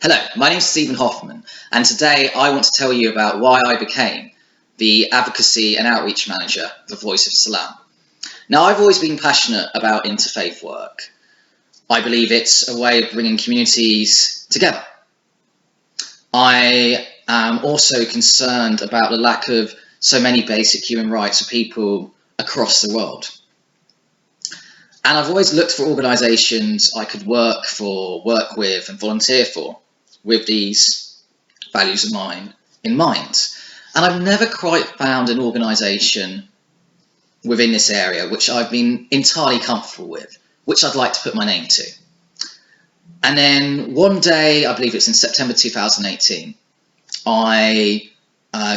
Hello, my name is Stephen Hoffman, and today I want to tell you about why I became the Advocacy and Outreach Manager for Voice of Salam. Now, I've always been passionate about interfaith work. I believe it's a way of bringing communities together. I am also concerned about the lack of so many basic human rights for people across the world. And I've always looked for organisations I could work with and volunteer for with these values of mine in mind. And I've never quite found an organisation within this area which I've been entirely comfortable with, which I'd like to put my name to. And then one day, I believe it's in September 2018, I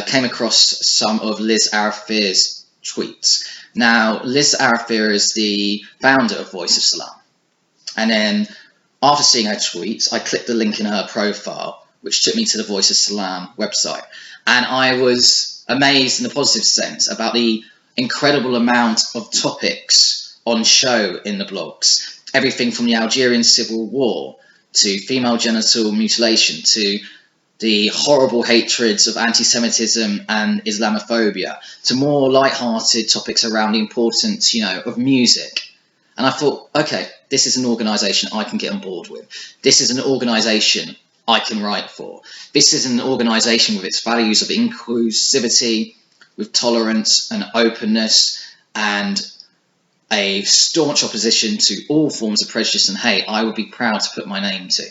came across some of Liz Arafir's tweets. Now, Liz Arafir is the founder of Voice of Salam. And then after seeing her tweets, I clicked the link in her profile, which took me to the Voice of Salam website. And I was amazed in a positive sense about the incredible amount of topics on show in the blogs. Everything from the Algerian Civil War to female genital mutilation to the horrible hatreds of anti-Semitism and Islamophobia to more light-hearted topics around the importance, of music. And I thought, okay, this is an organisation I can get on board with. This is an organisation I can write for. This is an organisation with its values of inclusivity, with tolerance and openness, and a staunch opposition to all forms of prejudice and hate. I would be proud to put my name to.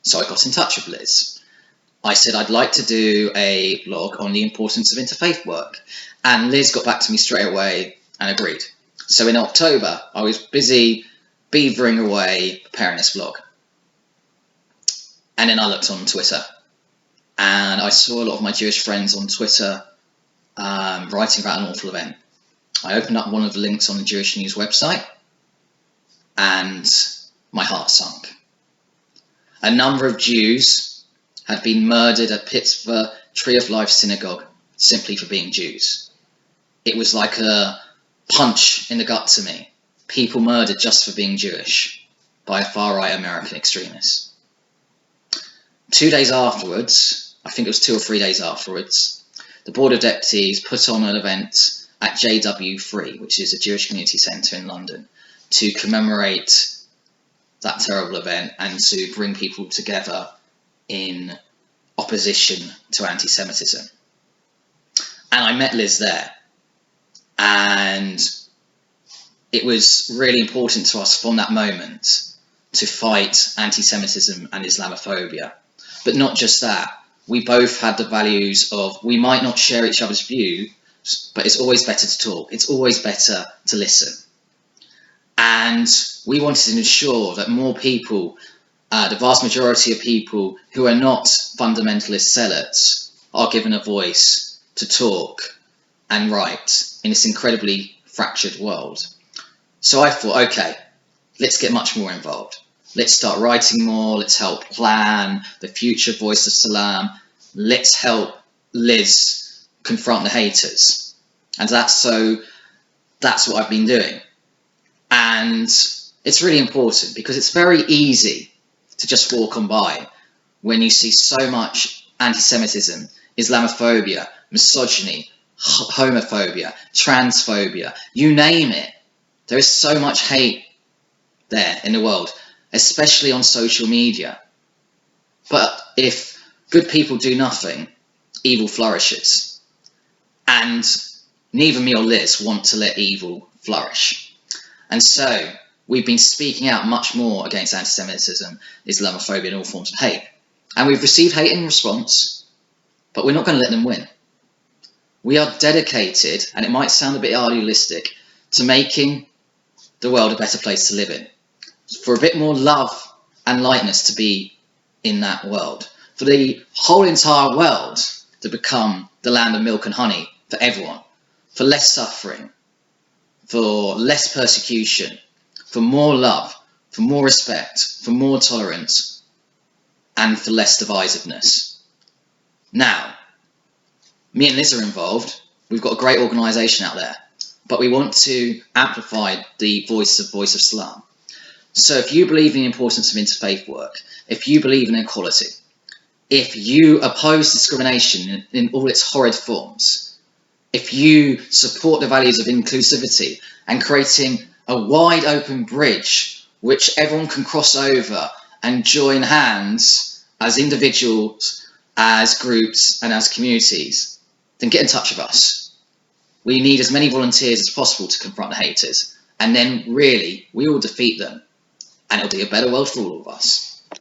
So I got in touch with Liz. I said I'd like to do a blog on the importance of interfaith work. And Liz got back to me straight away and agreed. So in October, I was busy beavering away preparing this blog. And then I looked on Twitter and I saw a lot of my Jewish friends on Twitter writing about an awful event. I opened up one of the links on the Jewish News website and my heart sunk. A number of Jews had been murdered at Pittsburgh Tree of Life Synagogue simply for being Jews. It was like a punch in the gut to me. People murdered just for being Jewish by a far-right American extremist. 2 days afterwards, I think it was 2 or 3 days afterwards, the Board of Deputies put on an event at JW3, which is a Jewish community centre in London, to commemorate that terrible event and to bring people together in opposition to anti-Semitism. And I met Liz there. And it was really important to us from that moment to fight anti-Semitism and Islamophobia. But not just that. We both had the values of we might not share each other's views, but it's always better to talk. It's always better to listen. And we wanted to ensure that more people, the vast majority of people who are not fundamentalist zealots, are given a voice to talk and write in this incredibly fractured world. So I thought, okay, let's get much more involved. Let's start writing more. Let's help plan the future Voice of Salam. Let's help Liz confront the haters. And that's what I've been doing. And it's really important because it's very easy to just walk on by when you see so much anti-Semitism, Islamophobia, misogyny, homophobia, transphobia, you name it. There is so much hate there in the world, especially on social media. But if good people do nothing, evil flourishes. And neither me or Liz want to let evil flourish. And so we've been speaking out much more against anti-Semitism, Islamophobia, and all forms of hate. And we've received hate in response, but we're not going to let them win. We are dedicated, and it might sound a bit idealistic, to making the world a better place to live in. For a bit more love and lightness to be in that world. For the whole entire world to become the land of milk and honey for everyone. For less suffering. For less persecution. For more love. For more respect. For more tolerance. And for less divisiveness. Now, me and Liz are involved. We've got a great organisation out there. But we want to amplify the voice of Salam. So if you believe in the importance of interfaith work, if you believe in equality, if you oppose discrimination in all its horrid forms, if you support the values of inclusivity and creating a wide open bridge which everyone can cross over and join hands as individuals, as groups, and as communities, then get in touch with us. We need as many volunteers as possible to confront the haters, and then really we will defeat them, and it'll be a better world for all of us.